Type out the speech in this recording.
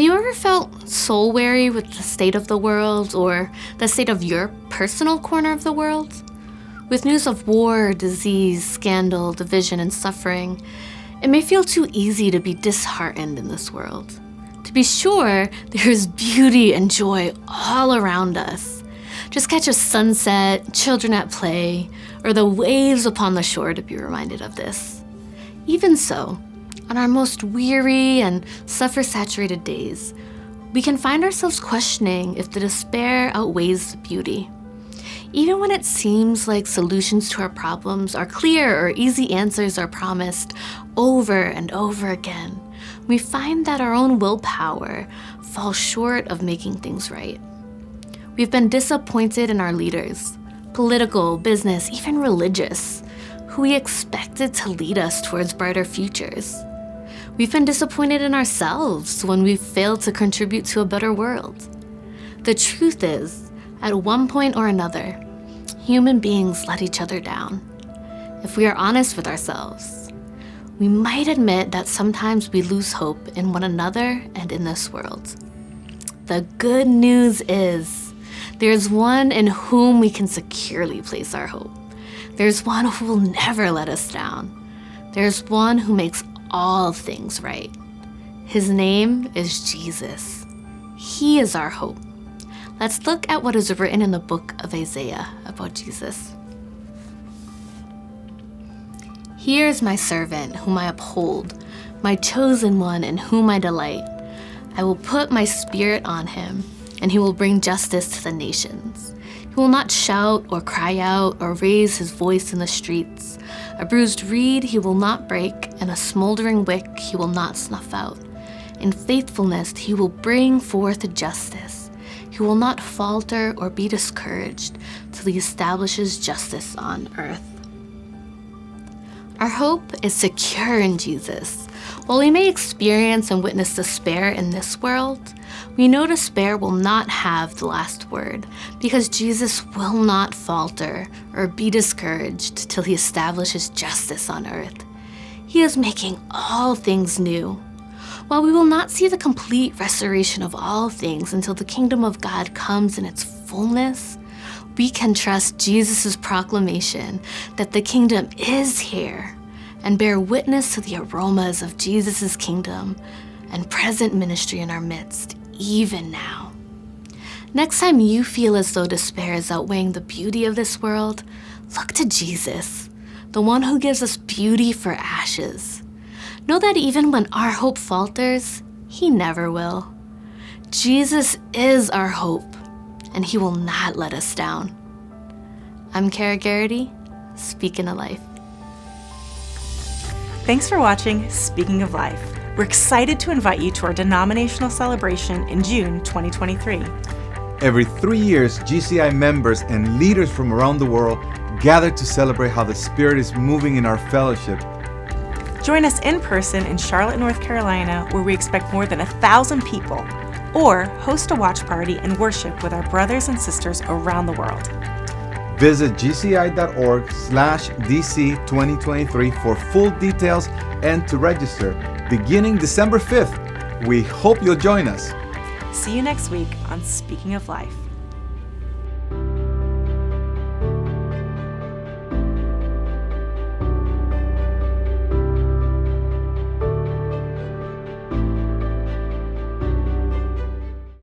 you ever felt soul weary with the state of the world or the state of your personal corner of the world? With news of war, disease, scandal, division, and suffering, it may feel too easy to be disheartened in this world. To be sure, there is beauty and joy all around us. Just catch a sunset, children at play, or the waves upon the shore to be reminded of this. Even so, on our most weary and suffer-saturated days, we can find ourselves questioning if the despair outweighs the beauty. Even when it seems like solutions to our problems are clear or easy answers are promised over and over again, we find that our own willpower falls short of making things right. We've been disappointed in our leaders, political, business, even religious, who we expected to lead us towards brighter futures. We've been disappointed in ourselves when we've failed to contribute to a better world. The truth is, at one point or another, human beings let each other down. If we are honest with ourselves, we might admit that sometimes we lose hope in one another and in this world. The good news is, there's one in whom we can securely place our hope. There's one who will never let us down. There's one who makes all things right. His name is Jesus. He is our hope. Let's look at what is written in the book of Isaiah about Jesus. Here is my servant whom I uphold, my chosen one in whom I delight. I will put my spirit on him, and he will bring justice to the nations. He will not shout or cry out or raise his voice in the streets. A bruised reed he will not break, and a smoldering wick he will not snuff out. In faithfulness he will bring forth justice. He will not falter or be discouraged till he establishes justice on earth. Our hope is secure in Jesus. While we may experience and witness despair in this world, we know despair will not have the last word, because Jesus will not falter or be discouraged till he establishes justice on earth. He is making all things new. While we will not see the complete restoration of all things until the kingdom of God comes in its fullness, we can trust Jesus' proclamation that the kingdom is here and bear witness to the aromas of Jesus' kingdom and present ministry in our midst, even now. Next time you feel as though despair is outweighing the beauty of this world, look to Jesus, the one who gives us beauty for ashes. Know that even when our hope falters, he never will. Jesus is our hope, and he will not let us down. I'm Kara Garrity, Speaking of Life. Thanks for watching Speaking of Life. We're excited to invite you to our denominational celebration in June 2023. Every 3 years, GCI members and leaders from around the world gather to celebrate how the Spirit is moving in our fellowship. Join us in person in Charlotte, North Carolina, where we expect more than 1,000 people, or host a watch party and worship with our brothers and sisters around the world. Visit gci.org/DC2023 for full details and to register. Beginning December 5th, we hope you'll join us. See you next week on Speaking of Life.